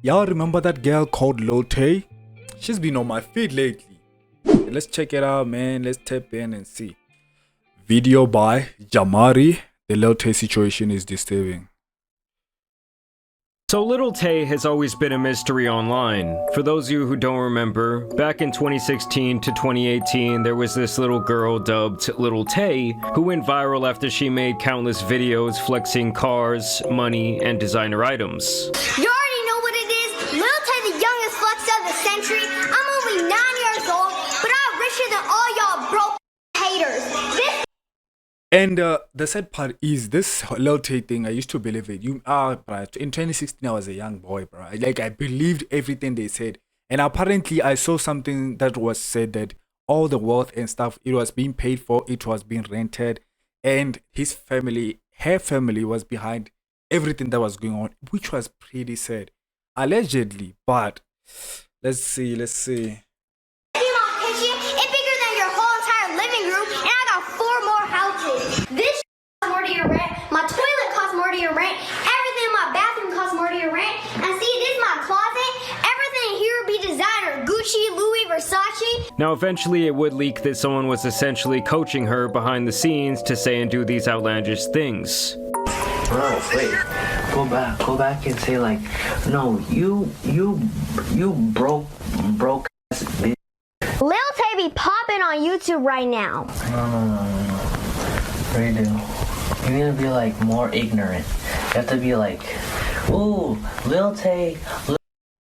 Y'all remember that girl called Lil Tay? She's been on my feed lately. Let's check it out, man. Let's tap in and see. Video by Jamari. The Lil Tay situation is disturbing. So Lil Tay has always been a mystery online. For those of you who don't remember, back in 2016 to 2018, there was this little girl dubbed Lil Tay who went viral after she made countless videos flexing cars, money, and designer items. You already know what it is. Lil Tay, the youngest flex of the century. I'm only 9 years old, but I'm richer than all y'all broke haters. And the sad part is this Lil Tay thing. I used to believe it. Bro, in 2016, I was a young boy, bro. I believed everything they said. And apparently, I saw something that was said that all the wealth and stuff, it was being paid for, it was being rented, and her family was behind everything that was going on, which was pretty sad, allegedly. But let's see. It's bigger than your whole entire living room, and I got 4 more houses. This costs more to your rent. My toilet costs more to your rent. Everything in my bathroom costs more to your rent. And see, this is my closet. Everything here would be designer. Gucci, Louis, Versace. Now eventually it would leak that someone was essentially coaching her behind the scenes to say and do these outlandish things. Bro, wait. Go back and say like, no, you broke ass bitch. Lil Tay be popping on YouTube right now. No. Redo. You need to be like more ignorant. You have to be like, ooh, Lil Tay.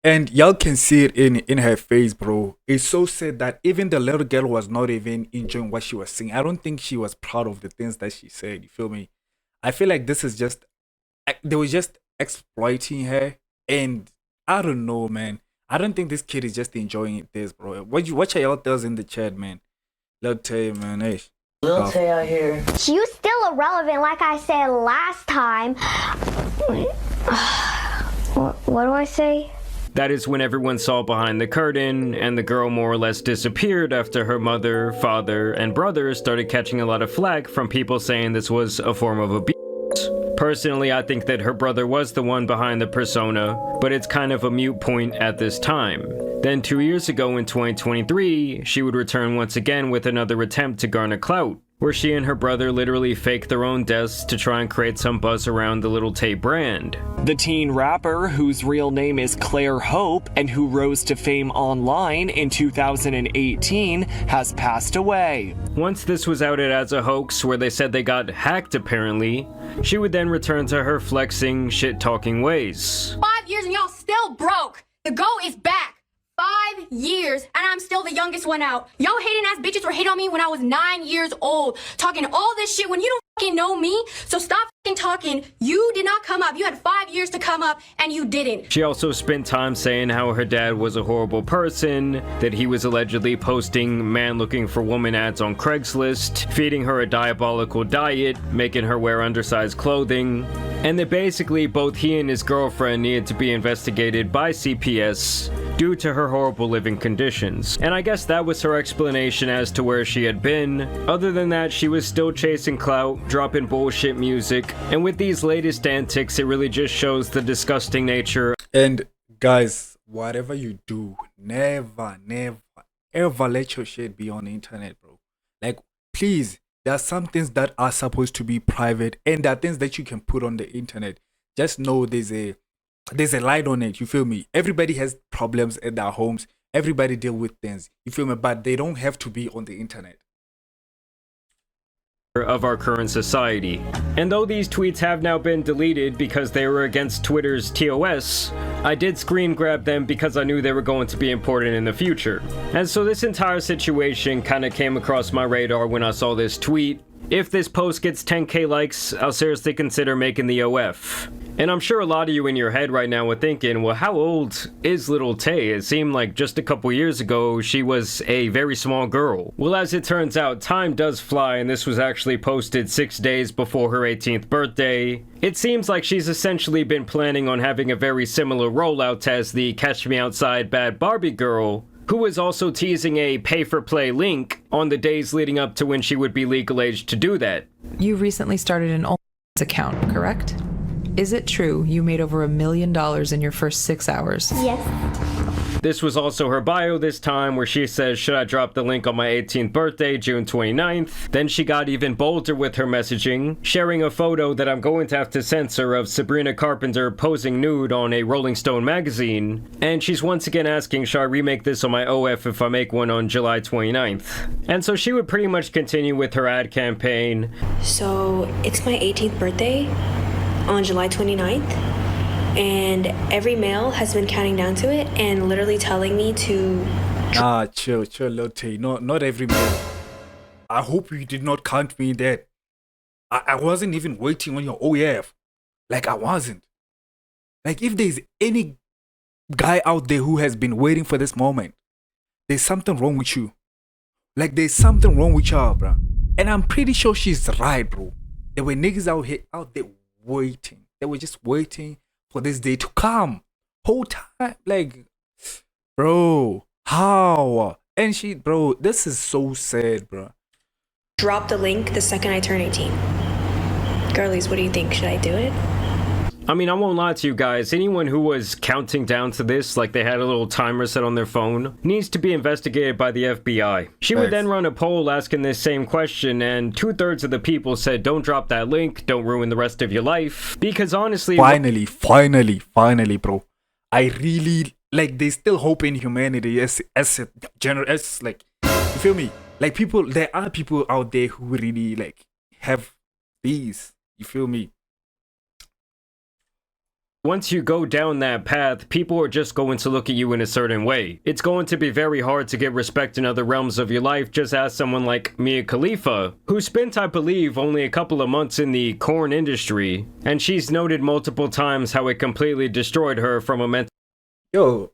And y'all can see it in her face, bro. It's so sad that even the little girl was not even enjoying what she was saying. I don't think she was proud of the things that she said. You feel me? I feel like this is just, they were just exploiting her. And I don't know, man. I don't think this kid is just enjoying this, bro. What y'all tells in the chat, man? Lil Tay, man. Hey. Lil Tay out here. You still irrelevant, like I said last time. What do I say? That is when everyone saw behind the curtain, and the girl more or less disappeared after her mother, father, and brother started catching a lot of flack from people saying this was a form of abuse. Personally, I think that her brother was the one behind the persona, but it's kind of a moot point at this time. Then 2 years ago in 2023, she would return once again with another attempt to garner clout, where she and her brother literally faked their own deaths to try and create some buzz around the Lil Tay brand. The teen rapper, whose real name is Claire Hope and who rose to fame online in 2018, has passed away. Once this was outed as a hoax where they said they got hacked apparently, she would then return to her flexing, shit-talking ways. 5 years and y'all still broke. The GOAT is back. 5 years, and I'm still the youngest one out. Y'all hating ass bitches were hating on me when I was 9 years old, talking all this shit when you don't fucking know me. So stop fucking talking. You did not come up. You had 5 years to come up, and you didn't. She also spent time saying how her dad was a horrible person, that he was allegedly posting man looking for woman ads on Craigslist, feeding her a diabolical diet, making her wear undersized clothing, and that basically both he and his girlfriend needed to be investigated by CPS due to her horrible living conditions. And I guess that was her explanation as to where she had been. Other than that, she was still chasing clout, dropping bullshit music, and with these latest antics, it really just shows the disgusting nature. And guys, whatever you do, never ever let your shit be on the internet, bro. Like, please, there are some things that are supposed to be private, and there are things that you can put on the internet. Just know there's a light on it. You feel me? Everybody has problems at their homes. Everybody deal with things. You feel me? But they don't have to be on the internet. Of our current society. And though these tweets have now been deleted because they were against Twitter's TOS, I did screen grab them because I knew they were going to be important in the future. And so this entire situation kind of came across my radar when I saw this tweet. If this post gets 10k likes, I'll seriously consider making the OF. And I'm sure a lot of you in your head right now are thinking, well, how old is Lil Tay? It seemed like just a couple years ago, she was a very small girl. Well, as it turns out, time does fly, and this was actually posted 6 days before her 18th birthday. It seems like she's essentially been planning on having a very similar rollout as the Catch Me Outside Bad Barbie girl, who was also teasing a pay-for-play link on the days leading up to when she would be legal age to do that. You recently started an OnlyFans account, correct? is it true you made over $1 million in your first 6 hours? Yes. This was also her bio this time, where she says, should I drop the link on my 18th birthday, June 29th? Then she got even bolder with her messaging, sharing a photo that I'm going to have to censor of Sabrina Carpenter posing nude on a Rolling Stone magazine. And she's once again asking, should I remake this on my OF if I make one on July 29th? And so she would pretty much continue with her ad campaign. So it's my 18th birthday on July 29th. And every male has been counting down to it and literally telling me to... Chill, Lil Tay. No, not every man. I hope you did not count me in that. I wasn't even waiting on your OF. Like, I wasn't. Like, if there's any guy out there who has been waiting for this moment, there's something wrong with you. Like, there's something wrong with y'all, bro. And I'm pretty sure she's right, bro. There were niggas out there waiting. They were just waiting for this day to come. Whole time, like, bro, how? And she, bro, this is so sad, bro. Drop the link the second I turn 18. Girlies, what do you think? Should I do it? I mean, I won't lie to you guys, anyone who was counting down to this, like they had a little timer set on their phone, needs to be investigated by the FBI. She would then run a poll asking this same question, and 2/3 of the people said, don't drop that link, don't ruin the rest of your life. Because honestly... Finally, bro. I really, like, there's still hope in humanity as like, you feel me? Like, people, there are people out there who really, like, have these, you feel me? Once you go down that path, people are just going to look at you in a certain way. It's going to be very hard to get respect in other realms of your life. Just ask someone like Mia Khalifa, who spent, I believe, only a couple of months in the corn industry, and she's noted multiple times how it completely destroyed her from a mental... Yo,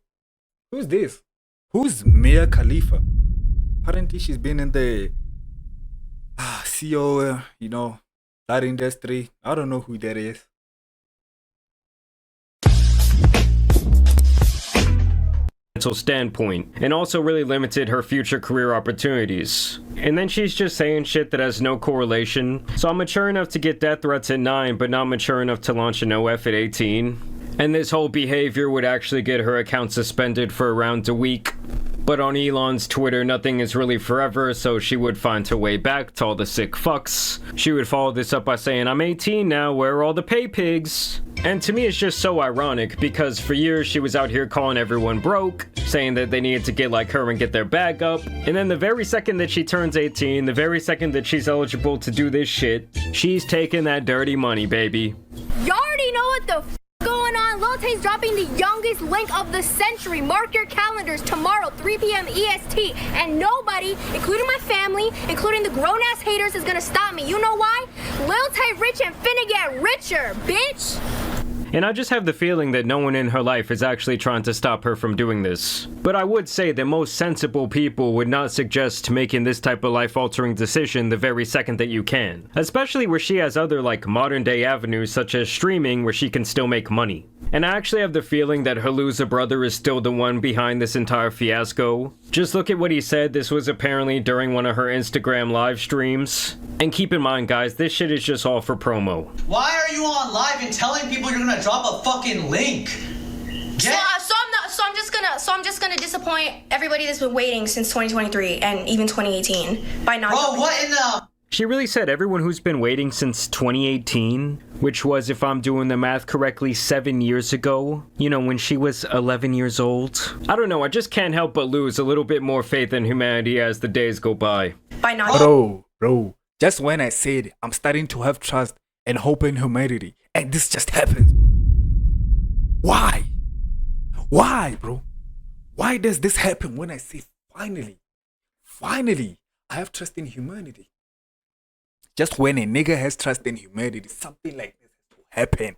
who's this? Who's Mia Khalifa? Apparently she's been in the CEO, you know, that industry. I don't know who that is. standpoint, and also really limited her future career opportunities. And then she's just saying shit that has no correlation. So I'm mature enough to get death threats at 9, but not mature enough to launch an OF at 18. And this whole behavior would actually get her account suspended for around a week. But on Elon's Twitter, nothing is really forever, so she would find her way back to all the sick fucks. She would follow this up by saying, I'm 18 now, where are all the pay pigs? And to me, it's just so ironic, because for years she was out here calling everyone broke, saying that they needed to get like her and get their bag up. And then the very second that she turns 18, the very second that she's eligible to do this shit, she's taking that dirty money, baby. Y'all already know what the going on. Lil Tay's dropping the youngest link of the century. Mark your calendars tomorrow, 3 p.m. EST. And nobody, including my family, including the grown-ass haters, is gonna stop me. You know why? Lil Tay rich and finna get richer, bitch! And I just have the feeling that no one in her life is actually trying to stop her from doing this. But I would say that most sensible people would not suggest making this type of life-altering decision the very second that you can. Especially where she has other like modern-day avenues such as streaming where she can still make money. And I actually have the feeling that her loser brother is still the one behind this entire fiasco. Just look at what he said. This was apparently during one of her Instagram live streams. And keep in mind, guys, this shit is just all for promo. Why are you on live and telling people you're gonna drop a fucking link? So I'm just gonna disappoint everybody that's been waiting since 2023 and even 2018 by not. Bro, what in the? She really said everyone who's been waiting since 2018, which was, if I'm doing the math correctly, 7 years ago. You know, when she was 11 years old. I don't know, I just can't help but lose a little bit more faith in humanity as the days go by. By not. Bro, just when I said I'm starting to have trust and hope in humanity, and this just happens. Why? Why, bro? Why does this happen when I say finally, I have trust in humanity? Just when a nigga has trust in humanity, something like this has to happen.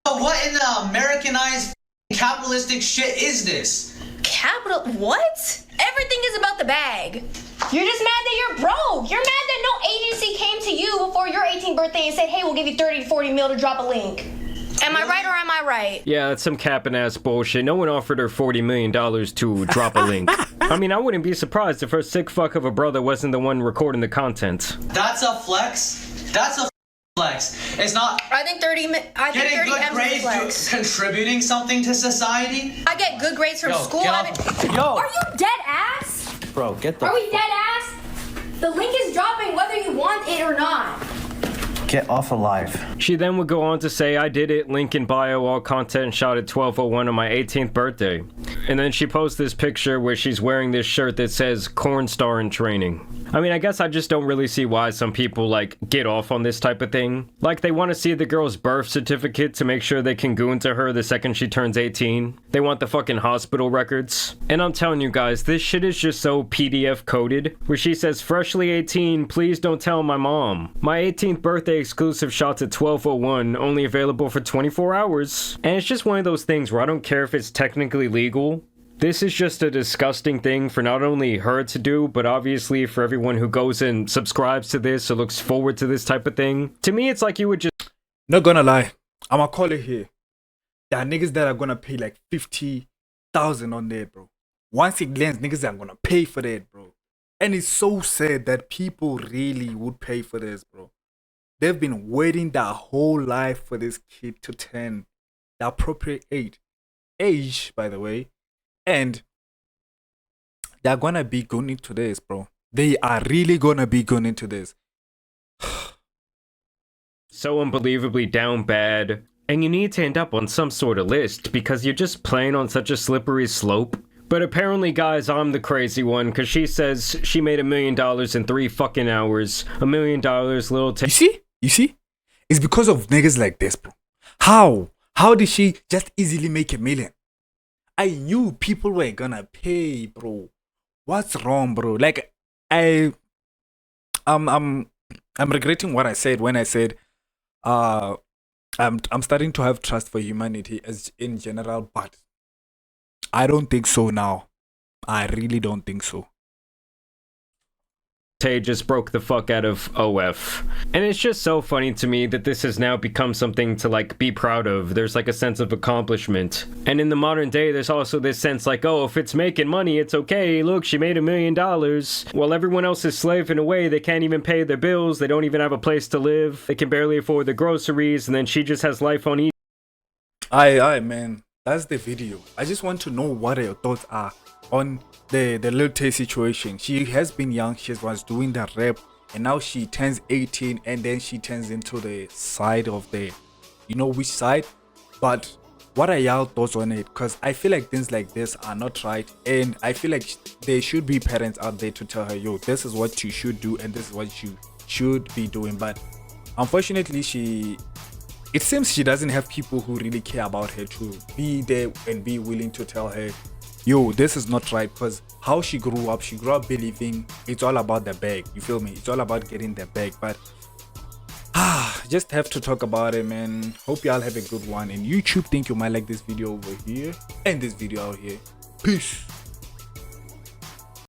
What in the Americanized capitalistic shit is this? Capital? What? Everything is about the bag. You're just mad that you're broke. You're mad that no agency came to you before your 18th birthday and said, hey, we'll give you 30 to 40 mil to drop a link. Am I right or am I right? Yeah, that's some capping ass bullshit. No one offered her $40 million to drop a link. I mean, I wouldn't be surprised if her sick fuck of a brother wasn't the one recording the content. That's a flex. That's a flex. It's not I think 30 getting good M's is a grades flex. contributing something to society. I get good grades from school. get I off- mean, Yo, are you dead ass? bro, get the Are we dead ass? The link is dropping whether you want it or not. get off alive. She then would go on to say, I did it, link in bio, all content shot at 12:01 on my 18th birthday. And then she posts this picture where she's wearing this shirt that says corn star in training. I mean, I guess I just don't really see why some people, like, get off on this type of thing. Like, they want to see the girl's birth certificate to make sure they can goon to her the second she turns 18. They want the fucking hospital records. And I'm telling you guys, this shit is just so PDF coded, where she says, freshly 18, please don't tell my mom. My 18th birthday exclusive shots at 12:01, only available for 24 hours. And it's just one of those things where I don't care if it's technically legal. This is just a disgusting thing for not only her to do, but obviously for everyone who goes and subscribes to this or looks forward to this type of thing. To me, it's like you would just... Not gonna lie, I'ma call it here. There are niggas that are gonna pay like 50,000 on there, bro. Once it lands, niggas are gonna pay for that, bro. And it's so sad that people really would pay for this, bro. They've been waiting their whole life for this kid to turn the appropriate age, by the way. And they're gonna be going into this, bro. They are really gonna be going into this. so unbelievably down bad. And you need to end up on some sort of list because you're just playing on such a slippery slope. But apparently, guys, I'm the crazy one because she says she made $1 million in 3 fucking hours. $1 million, Lil Tay. You see? It's because of niggas like this, bro. How did she just easily make $1 million? I knew people were gonna pay, bro. What's wrong, bro? Like, I'm regretting what I said when I said, I'm starting to have trust for humanity as in general, but I don't think so now. I really don't think so. Tay just broke the fuck out of OF. And it's just so funny to me that this has now become something to like be proud of. There's like a sense of accomplishment. And in the modern day, there's also this sense like, oh, if it's making money, it's okay. Look, she made $1 million. While everyone else is slaving away, they can't even pay their bills. They don't even have a place to live. They can barely afford the groceries. And then she just has life on easy. Aye, man. That's the video. I just want to know what your thoughts are on the Lil Tay situation. She has been young, she was doing the rap, and now she turns 18 and then she turns into the side of the, you know which side. But what are y'all thoughts on it? Because I feel like things like this are not right, and I feel like there should be parents out there to tell her, yo, this is what you should do and this is what you should be doing. But unfortunately, it seems she doesn't have people who really care about her to be there and be willing to tell her, yo, this is not right. Because how she grew up believing it's all about the bag. You feel me? It's all about getting the bag. But just have to talk about it, man. Hope y'all have a good one. And YouTube, think you might like this video over here and this video out here. Peace.